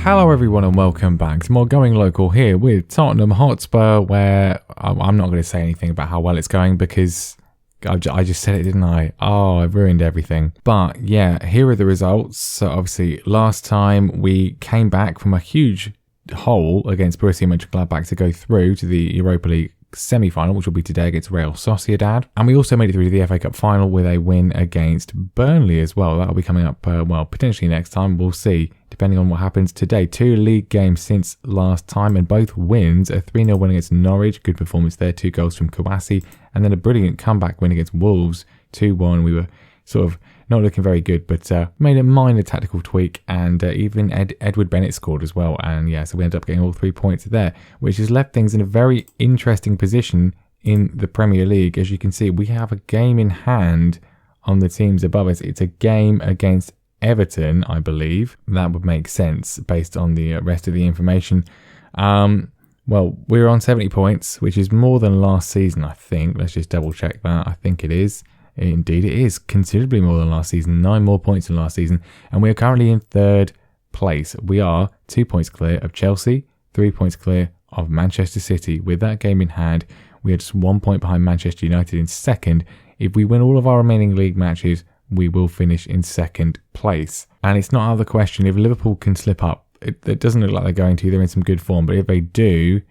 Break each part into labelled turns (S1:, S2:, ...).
S1: Hello everyone and welcome back to more Going Local here with Tottenham Hotspur, where I'm not going to say anything about how well it's going because I just said it, didn't I? Oh, I've ruined everything. But yeah, here are the results. So obviously last time we came back from a huge hole against Borussia Mönchengladbach to go through to the Europa League semi-final, which will be today against Real Sociedad, and we also made it through to the FA Cup final with a win against Burnley as well. That'll be coming up potentially next time, we'll see, depending on what happens today. 2 league games since last time and both wins. A 3-0 win against Norwich, good performance there, 2 goals from Kouassi, and then a brilliant comeback win against Wolves, 2-1. We were sort of not looking very good, but made a minor tactical tweak, and even Edward Bennett scored as well. And yeah, so we ended up getting all 3 points there, which has left things in a very interesting position in the Premier League. As you can see, we have a game in hand on the teams above us. It's a game against Everton, I believe. That would make sense based on the rest of the information. Well, we're on 70 points, which is more than last season, I think. Let's just double check that. I think it is. Indeed, it is considerably more than last season, 9 more points than last season, and we are currently in 3rd place. We are 2 points clear of Chelsea, 3 points clear of Manchester City. With that game in hand, we are just 1 point behind Manchester United in 2nd. If we win all of our remaining league matches, we will finish in 2nd place. And it's not out of the question, if Liverpool can slip up, it doesn't look like they're going to, they're in some good form, but if they do,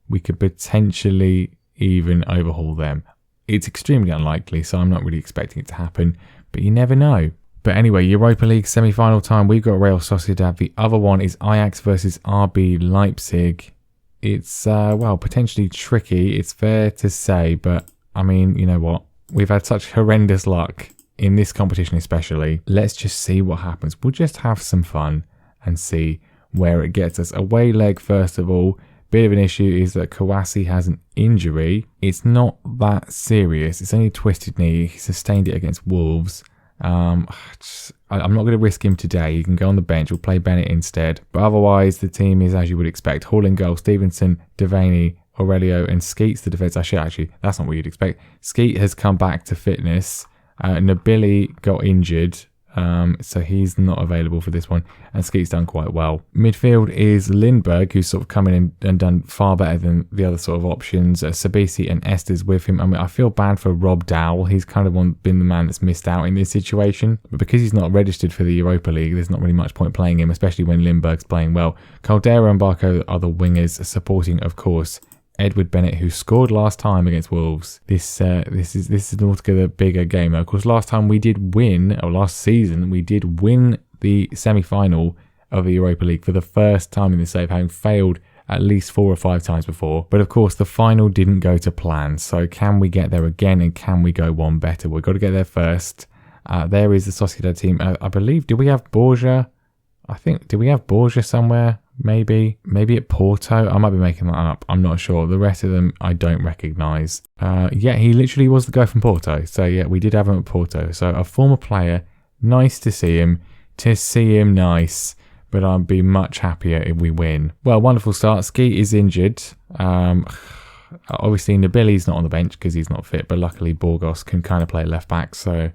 S1: we could potentially even overhaul them. It's extremely unlikely, so I'm not really expecting it to happen, but you never know. But anyway, Europa League semi-final time, we've got Real Sociedad. The other one is Ajax versus RB Leipzig. It's, potentially tricky, it's fair to say, but I mean, you know what? We've had such horrendous luck in this competition especially. Let's just see what happens. We'll just have some fun and see where it gets us. Away leg, first of all. Bit of an issue is that Kouassi has an injury. It's not that serious. It's only a twisted knee. He sustained it against Wolves. I'm not going to risk him today. He can go on the bench. We'll play Bennett instead. But otherwise, the team is as you would expect. Hall in goal, Stevenson, Devaney, Aurelio, and Skeet's the defence. Actually, that's not what you'd expect. Skeet has come back to fitness. Nabili got injured. So he's not available for this one, and Skeet's done quite well. Midfield is Lindbergh, who's sort of come in and done far better than the other sort of options. Sabisi and Esther's with him. I mean, I feel bad for Rob Dowell. He's kind of been the man that's missed out in this situation, but because he's not registered for the Europa League, there's not really much point playing him, especially when Lindbergh's playing well. Caldera and Barco are the wingers, supporting, of course, Edward Bennett, who scored last time against Wolves. This is an altogether bigger game. Of course, last season we did win the semi-final of the Europa League for the first time in the save, having failed at least 4 or 5 times before. But of course, the final didn't go to plan. So can we get there again, and can we go one better? We've got to get there first. There is the Sociedad team. I believe, do we have Borja? Do we have Borja somewhere? Maybe at Porto. I might be making that up. I'm not sure. The rest of them I don't recognise. Yeah, he literally was the guy from Porto. So yeah, we did have him at Porto. So a former player. Nice to see him. Nice. But I'd be much happier if we win. Well, wonderful start. Skeet is injured. Obviously, Nabili's not on the bench because he's not fit. But luckily, Borgos can kind of play left back. So,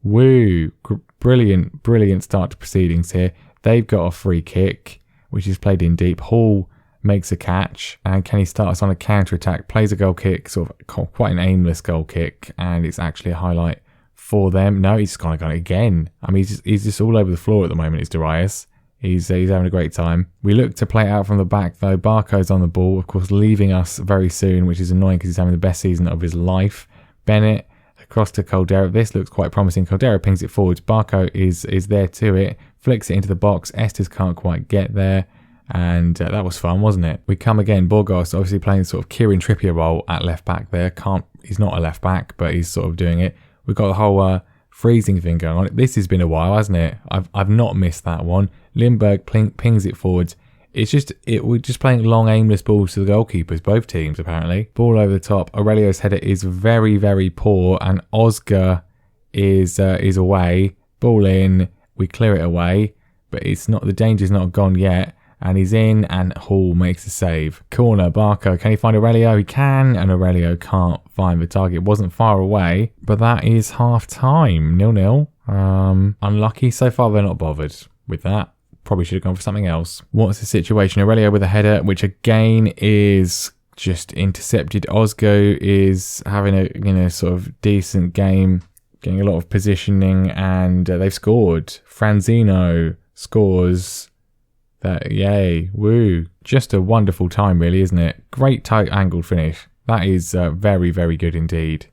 S1: woo. Brilliant start to proceedings here. They've got a free kick, which is played in deep. Hall makes a catch, and Kenny starts on a counter-attack, plays a goal kick, sort of quite an aimless goal kick, and it's actually a highlight for them. No, he's kind of gone again. I mean, he's just all over the floor at the moment, is Darius. He's having a great time. We look to play it out from the back, though. Barco's on the ball, of course, leaving us very soon, which is annoying because he's having the best season of his life. Bennett across to Caldera. This looks quite promising. Caldera pings it forwards. Barco is there to it. Flicks it into the box. Estes can't quite get there. And that was fun, wasn't it? We come again. Borgos obviously playing sort of Kieran Trippier role at left back there. He's not a left back, but he's sort of doing it. We've got the whole freezing thing going on. This has been a while, hasn't it? I've not missed that one. Lindbergh pings it forwards. We're just playing long aimless balls to the goalkeepers, both teams apparently. Ball over the top. Aurelio's header is very, very poor, and Oscar is away. Ball in. We clear it away, but the danger's not gone yet, and he's in, and Hall makes a save. Corner, Barco, can he find Aurelio? He can, and Aurelio can't find the target. It wasn't far away, but that is half time, 0-0. Unlucky. So far they're not bothered with that. probably should have gone for something else. What's the situation? Aurelio with a header, which again is just intercepted. Ozgo is having a sort of decent game, getting a lot of positioning, and they've scored. Franzino scores. That, yay, woo. Just a wonderful time, really, isn't it? Great tight angled finish. That is very, very good indeed.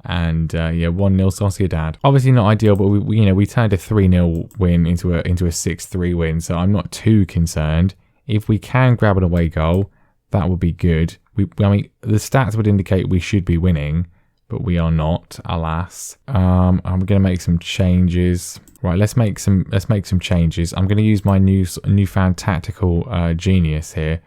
S1: And 1-0 Sociedad. Obviously not ideal, but we turned a 3-0 win into a 6-3 win, so I'm not too concerned. If we can grab an away goal, that would be good. The stats would indicate we should be winning, but we are not, alas. I'm going to make some changes. Right, let's make some changes. I'm going to use my newfound tactical genius here.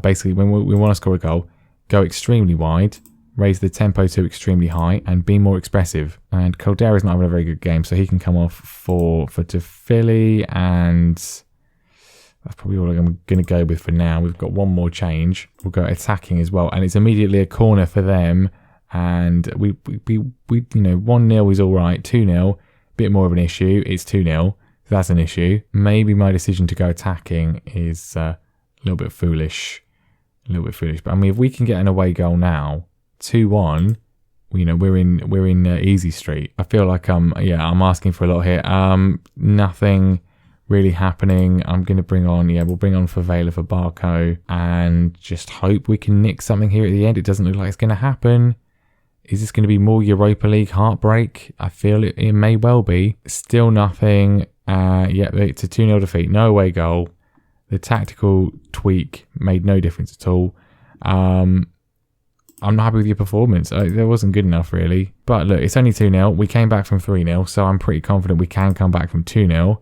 S1: Basically, when we want to score a goal, go extremely wide, raise the tempo to extremely high, and be more expressive. And Caldera's not having a very good game, so he can come off for Tofili, and that's probably all I'm going to go with for now. We've got one more change. We'll go attacking as well, and it's immediately a corner for them. And we 1-0 is all right. 2-0, bit more of an issue. It's 2-0. That's an issue. Maybe my decision to go attacking is a little bit foolish. But I mean, if we can get an away goal now, 2-1, we're in easy street. I feel like I'm asking for a lot here. Nothing really happening. I'm going to we'll bring on Favela for Barco and just hope we can nick something here at the end. It doesn't look like it's going to happen. Is this going to be more Europa League heartbreak? I feel it may well be. Still nothing. It's a 2-0 defeat. No away goal. The tactical tweak made no difference at all. I'm not happy with your performance. That wasn't good enough, really. But look, it's only 2-0. We came back from 3-0, so I'm pretty confident we can come back from 2-0.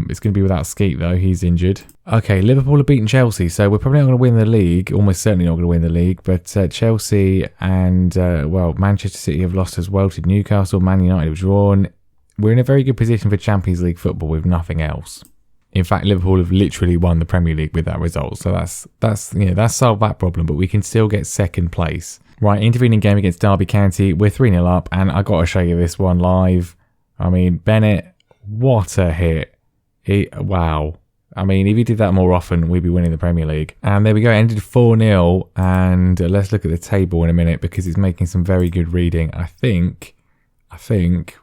S1: It's going to be without Skeet, though. He's injured. Okay, Liverpool have beaten Chelsea, so we're probably not going to win the league. Almost certainly not going to win the league. But Chelsea and, Manchester City have lost as well to Newcastle. Man United have drawn. We're in a very good position for Champions League football with nothing else. In fact, Liverpool have literally won the Premier League with that result. So that's solved that problem, but we can still get second place. Right, intervening game against Derby County. We're 3-0 up, and I got to show you this one live. I mean, Bennett, what a hit. Wow. I mean, if he did that more often, we'd be winning the Premier League. And there we go, ended 4-0. And let's look at the table in a minute because it's making some very good reading. I think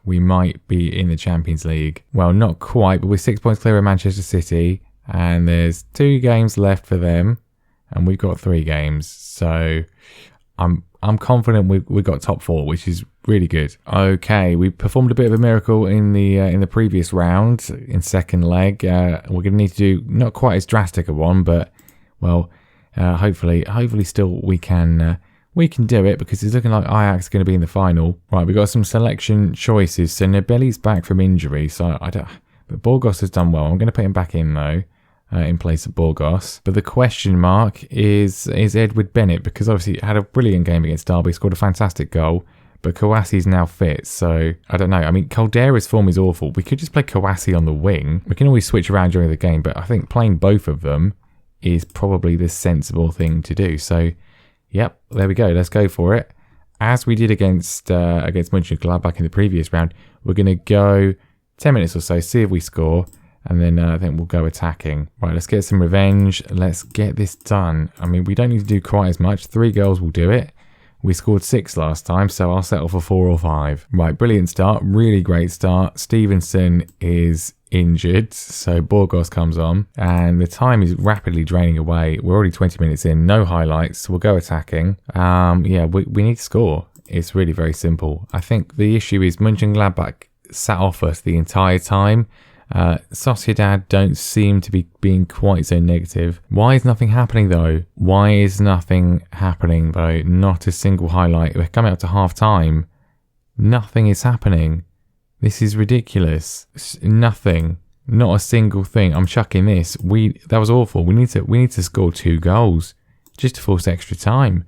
S1: we might be in the Champions League. Well, not quite, but we're 6 points clear of Manchester City. And there's 2 games left for them. And we've got 3 games. So I'm confident we got top 4, which is really good. Okay, we performed a bit of a miracle in the previous round in second leg. We're going to need to do not quite as drastic a one, but hopefully still we can do it because it's looking like Ajax is going to be in the final. Right, we've got some selection choices. So Nobeli's back from injury, so but Borgos has done well. I'm going to put him back in though. In place of Borgos. But the question mark is Edward Bennett, because obviously he had a brilliant game against Derby, scored a fantastic goal, but Kouassi's now fit, so I don't know. I mean, Caldera's form is awful. We could just play Kouassi on the wing. We can always switch around during the game, but I think playing both of them is probably the sensible thing to do. So, yep, there we go. Let's go for it. As we did against Mönchengladbach in the previous round, we're going to go 10 minutes or so, see if we score, and then I think we'll go attacking. Right, let's get some revenge. Let's get this done. I mean, we don't need to do quite as much. 3 goals will do it. We scored 6 last time, so I'll settle for 4 or 5. Right, brilliant start. Really great start. Stevenson is injured, so Borgos comes on. And the time is rapidly draining away. We're already 20 minutes in. No highlights. So we'll go attacking. We need to score. It's really very simple. I think the issue is Mönchengladbach sat off us the entire time. Sociedad don't seem to be being quite so negative. Why is nothing happening though? Not a single highlight. We're coming up to half time. Nothing is happening. This is ridiculous. Nothing. Not a single thing. I'm chucking this. That was awful. We need to score 2 goals just to force extra time.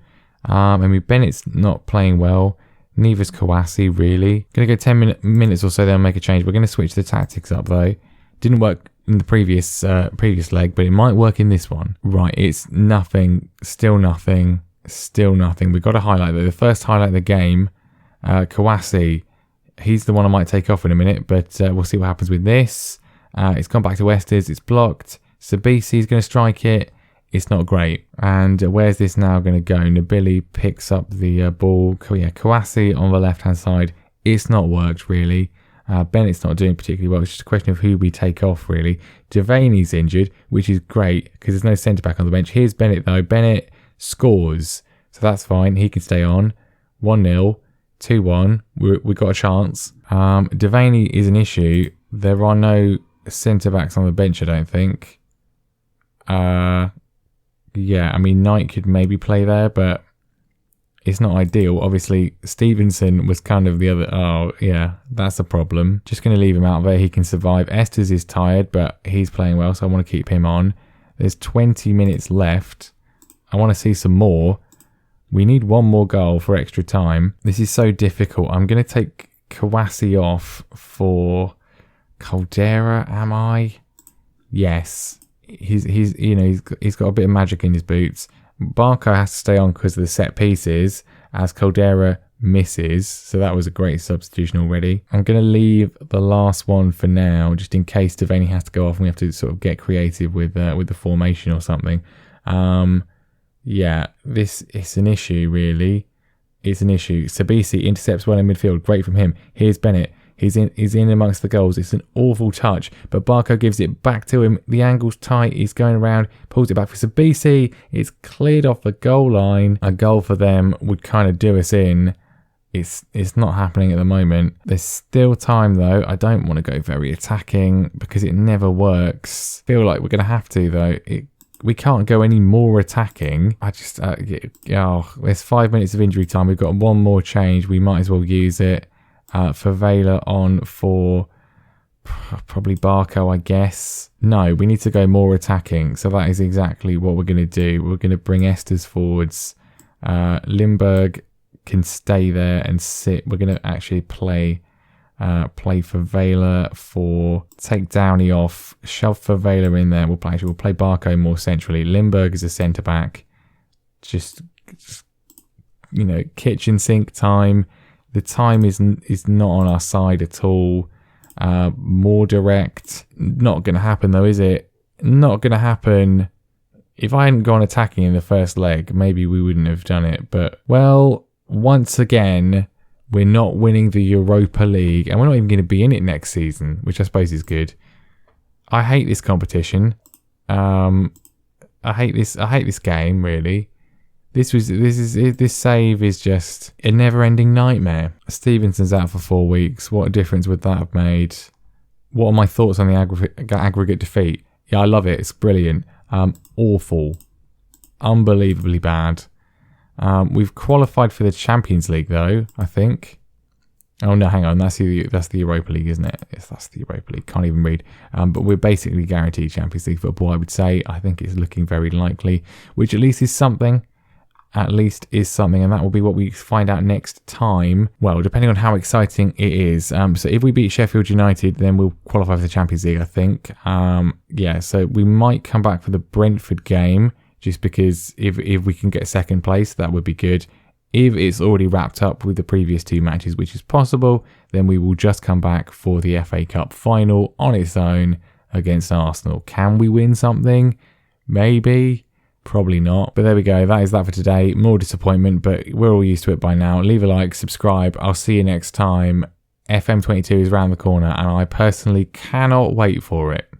S1: Bennett's not playing well. Neither's Kouassi, really. Going to go 10 minutes or so, then make a change. We're going to switch the tactics up, though. Didn't work in the previous leg, but it might work in this one. Right, it's nothing. Still nothing. We've got to highlight, though. The first highlight of the game, Kouassi, he's the one I might take off in a minute, but we'll see what happens with this. It's gone back to Estes. It's blocked. Sabisi's going to strike it. It's not great. And where's this now going to go? Nabili picks up the ball. Kouassi on the left-hand side. It's not worked, really. Bennett's not doing particularly well. It's just a question of who we take off, really. Devaney's injured, which is great because there's no centre-back on the bench. Here's Bennett, though. Bennett scores. So that's fine. He can stay on. 1-0. 2-1. We've got a chance. Devaney is an issue. There are no centre-backs on the bench, I don't think. Yeah, I mean, Knight could maybe play there, but it's not ideal. Obviously, Stevenson was kind of the other... Oh, yeah, that's a problem. Just going to leave him out there. He can survive. Estes is tired, but he's playing well, so I want to keep him on. There's 20 minutes left. I want to see some more. We need one more goal for extra time. This is so difficult. I'm going to take Kouassi off for Caldera, am I? Yes. He's got a bit of magic in his boots. Barco has to stay on because of the set pieces as Caldera misses. So that was a great substitution already. I'm going to leave the last one for now, just in case Devaney has to go off and we have to sort of get creative with the formation or something. Yeah, it's an issue, really. It's an issue. Sabisi intercepts well in midfield. Great from him. Here's Bennett. He's in amongst the goals. It's an awful touch, but Barco gives it back to him. The angle's tight. He's going around, pulls it back for Sabisi. It's cleared off the goal line. A goal for them would kind of do us in. It's not happening at the moment. There's still time, though. I don't want to go very attacking because it never works. Feel like we're going to have to, though. We can't go any more attacking. There's 5 minutes of injury time. We've got one more change. We might as well use it. Favela on for probably Barco, I guess. No, we need to go more attacking. So that is exactly what we're going to do. We're going to bring Estes forwards. Lindbergh can stay there and sit. We're going to actually play Favela for take Downey off, shove Favela in there. We'll play Barco more centrally. Lindbergh is a centre back. Just kitchen sink time. The time is not on our side at all. More direct. Not going to happen though, is it? Not going to happen. If I hadn't gone attacking in the first leg, maybe we wouldn't have done it. But, well, once again, we're not winning the Europa League. And we're not even going to be in it next season, which I suppose is good. I hate this competition. I hate this game, really. This save is just a never-ending nightmare. Stevenson's out for 4 weeks. What a difference would that have made? What are my thoughts on the aggregate defeat? Yeah, I love it. It's brilliant. Awful. Unbelievably bad. We've qualified for the Champions League, though, I think. Oh, no, hang on. That's the Europa League, isn't it? Yes, that's the Europa League. Can't even read. But we're basically guaranteed Champions League football, I would say. I think it's looking very likely, which at least is something. And that will be what we find out next time. Well, depending on how exciting it is. So if we beat Sheffield United, then we'll qualify for the Champions League, I think. So we might come back for the Brentford game, just because if we can get second place, that would be good. If it's already wrapped up with the previous 2 matches, which is possible, then we will just come back for the FA Cup final on its own against Arsenal. Can we win something? Maybe. Probably not. But there we go. That is that for today. More disappointment, but we're all used to it by now. Leave a like, subscribe. I'll see you next time. FM22 is around the corner, and I personally cannot wait for it.